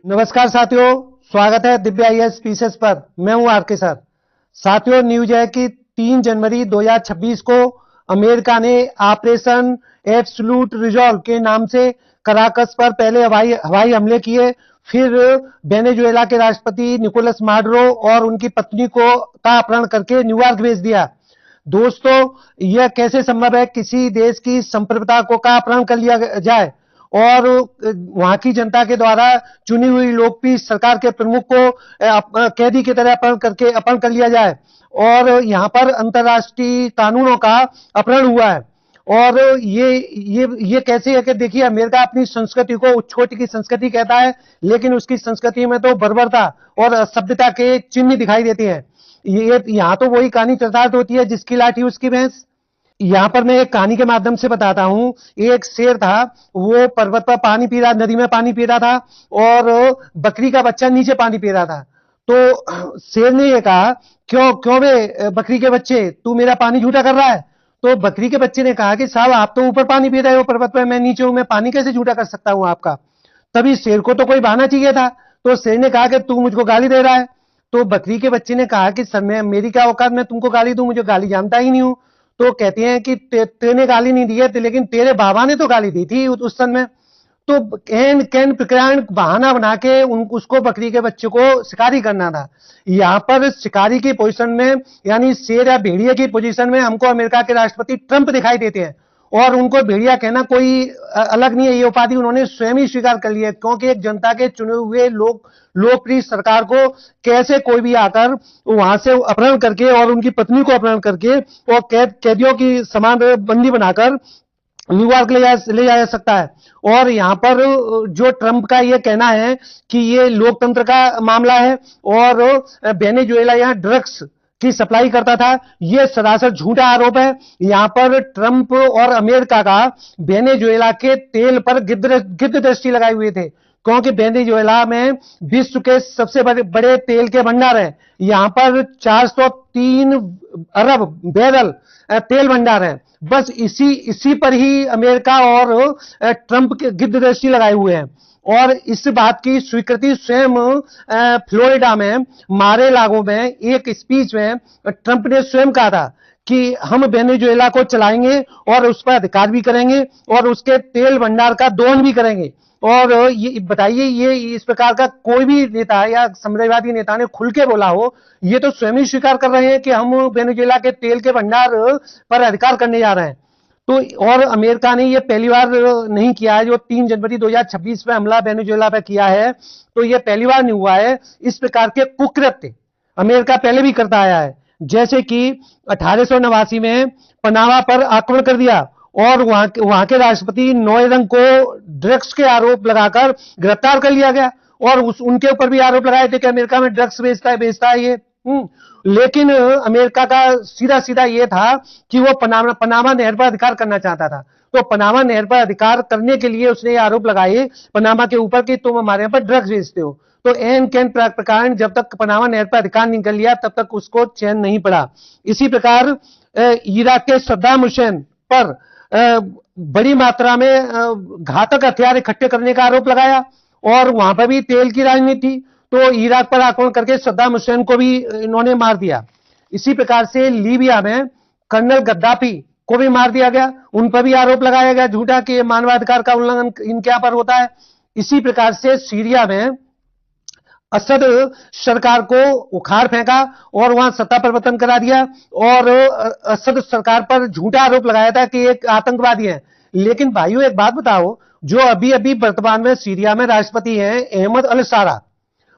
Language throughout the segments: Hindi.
नमस्कार साथियों, स्वागत है दिव्या आईएएस स्पीसेस पर। मैं हूं आर के सर। साथियों, न्यूज है कि 3 जनवरी 2026 को अमेरिका ने ऑपरेशन एब्सोल्यूट रिजॉल्व के नाम से कराकस पर पहले हवाई हमले किए, फिर वेनेजुएला के राष्ट्रपति निकोलस माडुरो और उनकी पत्नी को का अपहरण करके न्यूयॉर्क भेज दिया। दोस्तों, यह कैसे संभव है किसी देश की संप्रभुता को का अपहरण कर लिया जाए और वहां की जनता के द्वारा चुनी हुई लोकप्रिय सरकार के प्रमुख को कैदी की तरह अपहरण कर लिया जाए और यहां पर अंतर्राष्ट्रीय कानूनों का अपहरण हुआ है। और ये कैसे है कि देखिए, अमेरिका अपनी संस्कृति को उच्छोट की संस्कृति कहता है, लेकिन उसकी संस्कृति में तो बर्बरता और सभ्यता के चिन्ह दिखाई देते हैं। ये यहाँ तो वही कहानी चरितार्थ होती है, जिसकी लाठी उसकी भैंस। यहां पर मैं एक कहानी के माध्यम से बताता हूं। एक शेर था, वो पर्वत पर पानी पी रहा, नदी में पानी पी रहा था और बकरी का बच्चा नीचे पानी पी रहा था। तो शेर ने ये कहा, क्यों क्यों बे बकरी के बच्चे, तू मेरा पानी झूठा कर रहा है? तो बकरी के बच्चे ने कहा कि साहब, आप तो ऊपर पानी पी रहे हो पर्वत पर, मैं नीचे हूं, मैं पानी कैसे झूठा कर सकता हूं आपका? तभी शेर को तो कोई बहाना चाहिए था। तो शेर ने कहा कि तू मुझको गाली दे रहा है। तो बकरी के बच्चे ने कहा कि सर, मैं मेरी क्या औकात, मैं तुमको गाली दूं, मुझे गाली जानता ही नहीं हूं। तो कहते हैं कि तेने गाली नहीं दी है, लेकिन तेरे बाबा ने तो गाली दी थी उस समय। तो कैन कैन प्रकरण बहाना बना के उसको, बकरी के बच्चे को शिकारी करना था। यहां पर शिकारी की पोजीशन में, यानी शेर या भेड़िए की पोजीशन में हमको अमेरिका के राष्ट्रपति ट्रंप दिखाई देते हैं और उनको भेड़िया कहना कोई अलग नहीं है। ये उपाधि उन्होंने स्वयं ही स्वीकार कर लिया है, क्योंकि एक जनता के चुने हुए लोकप्रिय सरकार को कैसे कोई भी आकर वहां से अपहरण करके और उनकी पत्नी को अपहरण करके और कैदियों की समान बंदी बनाकर न्यूयॉर्क ले जाया जा सकता है। और यहां पर जो ट्रंप का ये कहना है कि ये लोकतंत्र का मामला है और वेनेजुएला यहां ड्रग्स की सप्लाई करता था, यह सरासर झूठा आरोप है। यहां पर ट्रंप और अमेरिका का वेनेजुएला के तेल पर गिद्ध दृष्टि लगाए हुए थे, क्योंकि वेनेजुएला में विश्व के सबसे बड़े तेल के भंडार हैं। यहां पर 403 अरब बैरल तेल भंडार है। बस इसी पर ही अमेरिका और ट्रंप के गिद्ध दृष्टि लगाए हुए हैं। और इस बात की स्वीकृति स्वयं फ्लोरिडा में मारे लागो में एक स्पीच में ट्रंप ने स्वयं कहा था कि हम वेनेजुएला को चलाएंगे और उस पर अधिकार भी करेंगे और उसके तेल भंडार का दोहन भी करेंगे। और ये बताइए, ये इस प्रकार का कोई भी नेता या साम्राज्यवादी नेता ने खुल के बोला हो? ये तो स्वयं ही स्वीकार कर रहे हैं कि हम वेनेजुएला के तेल के भंडार पर अधिकार करने जा रहे हैं। तो और अमेरिका ने ये पहली बार नहीं किया है, जो 3 जनवरी 2026 में हमला वेनेजुएला पर किया है, तो ये पहली बार नहीं हुआ है। इस प्रकार के कुकृत्य अमेरिका पहले भी करता आया है, जैसे कि 1889 में पनामा पर आक्रमण कर दिया और वहां के राष्ट्रपति नोएरंग को ड्रग्स के आरोप लगाकर गिरफ्तार कर लिया गया और उनके ऊपर भी आरोप लगाए थे कि अमेरिका में ड्रग्स बेचता है ये। लेकिन अमेरिका का सीधा सीधा ये था कि वो पनामा नहर पर अधिकार करना चाहता था। तो पनामा नहर पर अधिकार करने के लिए उसने ये आरोप लगाए पनामा के ऊपर कि तुम हमारे यहाँ पर ड्रग्स बेचते हो। तो एन कैन प्रकार जब तक पनामा नहर पर अधिकार नहीं कर लिया, तब तक उसको चैन नहीं पड़ा। इसी प्रकार इराक के सद्दाम हुसैन पर बड़ी मात्रा में घातक हथियार इकट्ठे करने का आरोप लगाया और वहां पर भी तेल की राजनीति। तो इराक पर आक्रमण करके सद्दाम हुसैन को भी इन्होंने मार दिया। इसी प्रकार से लीबिया में कर्नल गद्दाफी को भी मार दिया गया, उन पर भी आरोप लगाया गया झूठा कि मानवाधिकार का उल्लंघन इनके यहां पर होता है। इसी प्रकार से सीरिया में असद सरकार को उखाड़ फेंका और वहां सत्ता परिवर्तन करा दिया और असद सरकार पर झूठा आरोप लगाया था कि एक आतंकवादी है। लेकिन भाइयों, एक बात बताओ, जो अभी अभी वर्तमान में सीरिया में राष्ट्रपति हैं अहमद अल सारा,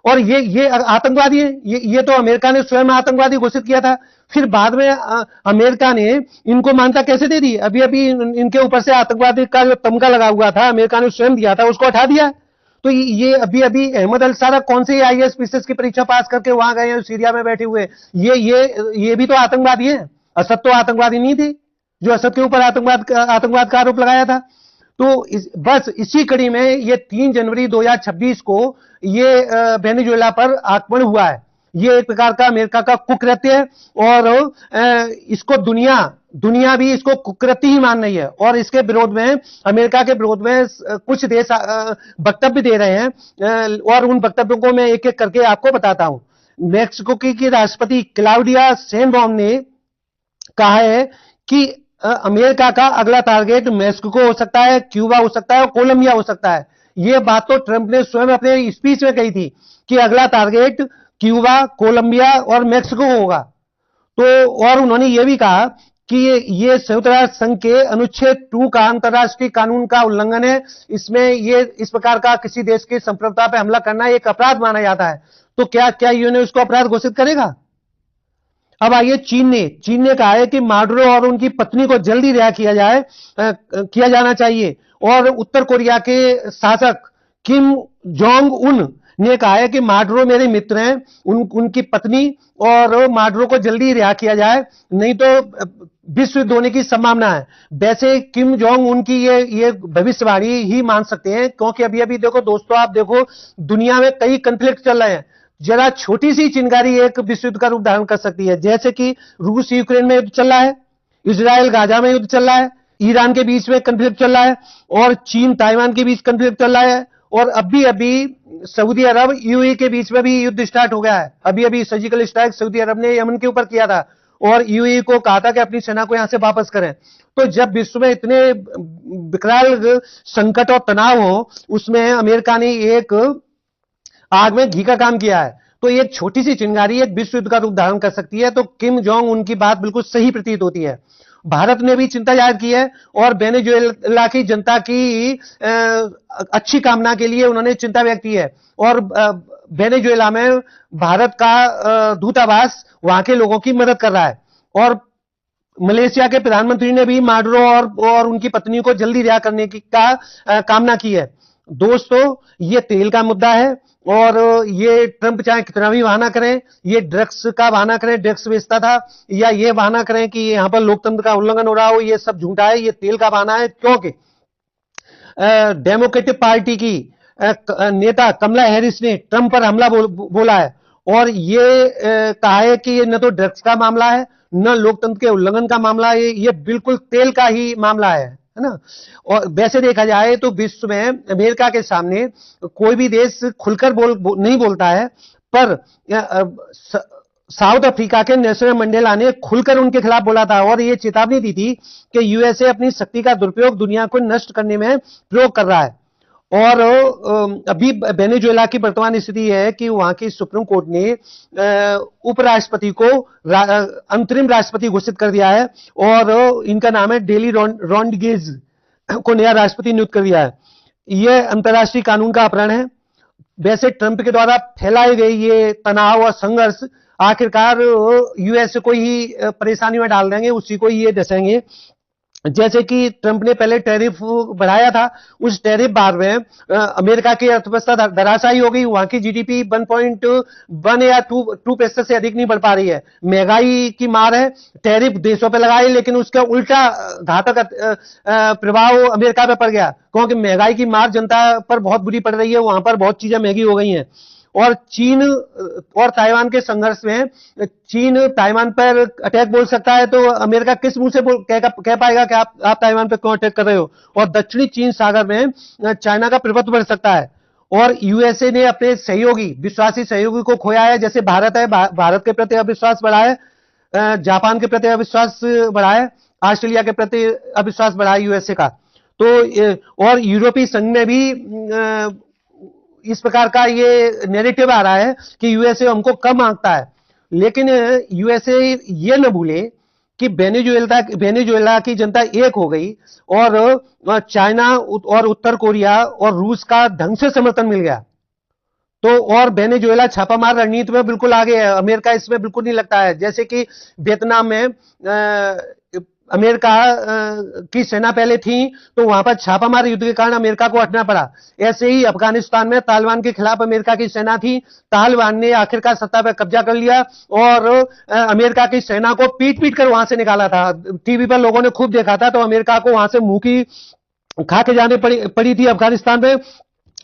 और ये आतंकवादी है। ये तो अमेरिका ने स्वयं आतंकवादी घोषित किया था, फिर बाद में अमेरिका ने इनको मान्यता कैसे दे दी? अभी अभी इनके ऊपर से आतंकवादी का जो तमगा लगा हुआ था, अमेरिका ने स्वयं दिया था, उसको हटा दिया। तो ये अभी अभी अहमद अल सारा कौन से आईएएस पीसीएस की परीक्षा पास करके वहां गए हैं सीरिया में बैठे हुए? ये भी तो आतंकवादी है। असद तो आतंकवादी नहीं थे जो असद के ऊपर आतंकवाद का आरोप लगाया था। तो बस इसी कड़ी में ये 3 जनवरी 2026 को ये वेनेजुएला पर आक्रमण हुआ है ये एक प्रकार का अमेरिका का कुकृत्य है और इसको दुनिया भी इसको कुकृत्य ही मान रही है और इसके विरोध में, अमेरिका के विरोध में कुछ देश वक्तव्य दे रहे हैं और उन वक्तव्यों को मैं एक एक करके आपको बताता हूं। मेक्सिको की राष्ट्रपति क्लाउडिया शेनबॉम ने कहा है कि अमेरिका का अगला टारगेट मेक्सिको हो सकता है, क्यूबा हो सकता है और कोलंबिया हो सकता है। यह बात तो ट्रंप ने स्वयं अपने स्पीच में कही थी कि अगला टारगेट क्यूबा, कोलंबिया और मेक्सिको होगा। तो और उन्होंने यह भी कहा कि ये संयुक्त राष्ट्र संघ के अनुच्छेद 2 का अंतर्राष्ट्रीय कानून का उल्लंघन है। इसमें ये इस प्रकार का किसी देश की संप्रभुता पर हमला करना एक अपराध माना जाता है। तो क्या यूएन उसको अपराध घोषित करेगा? अब आइए चीन ने कहा है कि माडुरो और उनकी पत्नी को जल्दी रिहा किया जाना चाहिए और उत्तर कोरिया के शासक किम जोंग उन ने कहा है कि माडुरो मेरे मित्र हैं, उनकी पत्नी और माडुरो को जल्दी रिहा किया जाए, नहीं तो विश्व युद्ध होने की संभावना है। वैसे किम जोंग उनकी ये भविष्यवाणी ही मान सकते हैं, क्योंकि अभी देखो दोस्तों, आप देखो दुनिया में कई कन्फ्लिक्ट चल रहे हैं। जरा छोटी सी चिंगारी एक विश्व युद्ध का रूप धारण कर सकती है, जैसे कि रूस यूक्रेन में युद्ध चल रहा है, इजराइल गाजा में युद्ध चल रहा है, ईरान के बीच में कन्फ्लिक्ट चल रहा है और चीन ताइवान के बीच कन्फ्लिक्ट चल रहा है और अभी सऊदी अरब यूएई के बीच में भी युद्ध स्टार्ट हो गया है। अभी सर्जिकल स्ट्राइक सऊदी अरब ने यमन के ऊपर किया था और यूएई को कहा था कि अपनी सेना को यहां से वापस करें। तो जब विश्व में इतने विकराल संकट और तनाव हो, उसमें अमेरिका ने एक आग में घी का काम किया है। तो एक छोटी सी चिंगारी एक विश्व युद्ध का रूप धारण कर सकती है। तो किम जोंग उनकी बात बिल्कुल सही प्रतीत होती है। भारत ने भी चिंता जाहिर की है और वेनेजुएला की जनता की अच्छी कामना के लिए उन्होंने चिंता व्यक्त की है और वेनेजुएला में भारत का दूतावास वहां के लोगों की मदद कर रहा है और मलेशिया के प्रधानमंत्री ने भी माडुरो और उनकी पत्नी को जल्दी रिहा करने की कामना की है। दोस्तों, ये तेल का मुद्दा है और ये ट्रंप चाहे कितना भी बहाना करें, ये ड्रग्स का बहाना करें, ड्रग्स बेचता था, या ये बहाना करें कि यहां पर लोकतंत्र का उल्लंघन हो रहा हो, ये सब झूठा है, ये तेल का बहाना है। क्योंकि डेमोक्रेटिक पार्टी की नेता कमला हैरिस ने ट्रंप पर हमला बोला है और ये कहा है कि ये न तो ड्रग्स का मामला है, न लोकतंत्र के उल्लंघन का मामला है, ये बिल्कुल तेल का ही मामला है ना। और वैसे देखा जाए तो विश्व में अमेरिका के सामने कोई भी देश खुलकर नहीं बोलता है, पर साउथ अफ्रीका के नेल्सन मंडेला ने खुलकर उनके खिलाफ बोला था और ये चेतावनी दी थी कि यूएसए अपनी शक्ति का दुरुपयोग दुनिया को नष्ट करने में प्रयोग कर रहा है। और अभी वेनेजुएला की वर्तमान स्थिति है कि वहां की सुप्रीम कोर्ट ने उपराष्ट्रपति को अंतरिम राष्ट्रपति घोषित कर दिया है और इनका नाम है डेली रॉड्रिगेज को नया राष्ट्रपति नियुक्त कर दिया है। यह अंतर्राष्ट्रीय कानून का अपहरण है। वैसे ट्रंप के द्वारा फैलाई गई ये तनाव और संघर्ष आखिरकार यूएस को ही परेशानी में डाल देंगे, उसी को ही ये डसेंगे। जैसे कि ट्रंप ने पहले टैरिफ बढ़ाया था, उस टैरिफ बार में अमेरिका की अर्थव्यवस्था धराशायी हो गई। वहां की जीडीपी 1.1 या 2% से अधिक नहीं बढ़ पा रही है। महंगाई की मार है, टैरिफ देशों पे लगाए लेकिन उसका उल्टा घातक प्रभाव अमेरिका पे पड़ गया, क्योंकि महंगाई की मार जनता पर बहुत बुरी पड़ रही है। वहां पर बहुत चीजें महंगी हो गई हैं। और चीन और ताइवान के संघर्ष में चीन ताइवान पर अटैक बोल सकता है, तो अमेरिका किस मुंह से कह पाएगा कि आप ताइवान पर क्यों अटैक कर रहे हो। और दक्षिणी चीन सागर में चाइना का प्रभुत्व बढ़ सकता है और यूएसए ने अपने सहयोगी, विश्वासी सहयोगी को खोया है। जैसे भारत है, भारत के प्रति अविश्वास बढ़ा है, जापान के प्रति अविश्वास बढ़ा है, ऑस्ट्रेलिया के प्रति अविश्वास बढ़ा है यूएसए का। तो और यूरोपीय संघ में भी इस प्रकार का ये नैरेटिव आ रहा है कि यूएसए हमको कम मांगता है। लेकिन यूएसए ये न भूले कि वेनेजुएला की जनता एक हो गई और चाइना और उत्तर कोरिया और रूस का ढंग से समर्थन मिल गया। तो और वेनेजुएला छापामार रणनीति में बिल्कुल आगे है, अमेरिका इसमें बिल्कुल नहीं लगता है। जैसे कि वियतनाम में अमेरिका की सेना पहले थी, तो वहां पर छापामार युद्ध के कारण अमेरिका को हटना पड़ा। ऐसे ही अफगानिस्तान में तालिबान के खिलाफ अमेरिका की सेना थी, तालिबान ने आखिरकार सत्ता पर कब्जा कर लिया और अमेरिका की सेना को पीट कर वहां से निकाला था। टीवी पर लोगों ने खूब देखा था। तो अमेरिका को वहां से मुंह की खा के जाने पड़ी थी अफगानिस्तान में।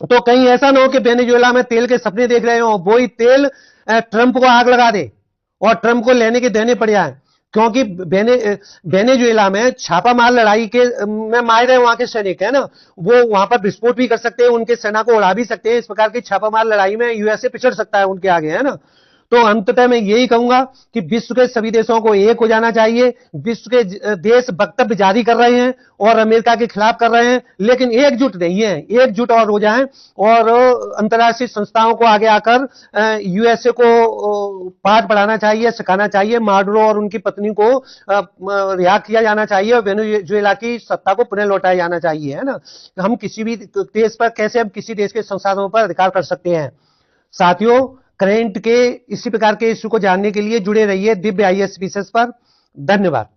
तो कहीं ऐसा ना हो कि वेनेजुएला में तेल के सपने देख रहे हो, वही तेल ट्रंप को आग लगा दे और ट्रंप को लेने के देने पड़ जाए। क्योंकि वेनेजुएला में छापामार लड़ाई के में मारे रहे वहां के सैनिक है ना, वो वहां पर विस्फोट भी कर सकते हैं, उनके सेना को उड़ा भी सकते हैं। इस प्रकार की छापामार लड़ाई में यूएसए पिछड़ सकता है उनके आगे, है ना। तो अंततः मैं यही कहूंगा कि विश्व के सभी देशों को एक हो जाना चाहिए। विश्व के देश वक्तव्य जारी कर रहे हैं और अमेरिका के खिलाफ कर रहे हैं, लेकिन एकजुट नहीं है। एकजुट और हो जाएं और अंतर्राष्ट्रीय संस्थाओं को आगे आकर यूएसए को पाठ पढ़ाना चाहिए, सिखाना चाहिए। माडुरो और उनकी पत्नी को रिहा किया जाना चाहिए और वेनेजुएला की सत्ता को पुनः लौटाया जाना चाहिए, है ना। हम किसी भी देश पर कैसे हम किसी देश के संसाधनों पर अधिकार कर सकते हैं। साथियों, करंट के इसी प्रकार के इश्यू को जानने के लिए जुड़े रहिए दिव्य आईएएस विशेष पर। धन्यवाद।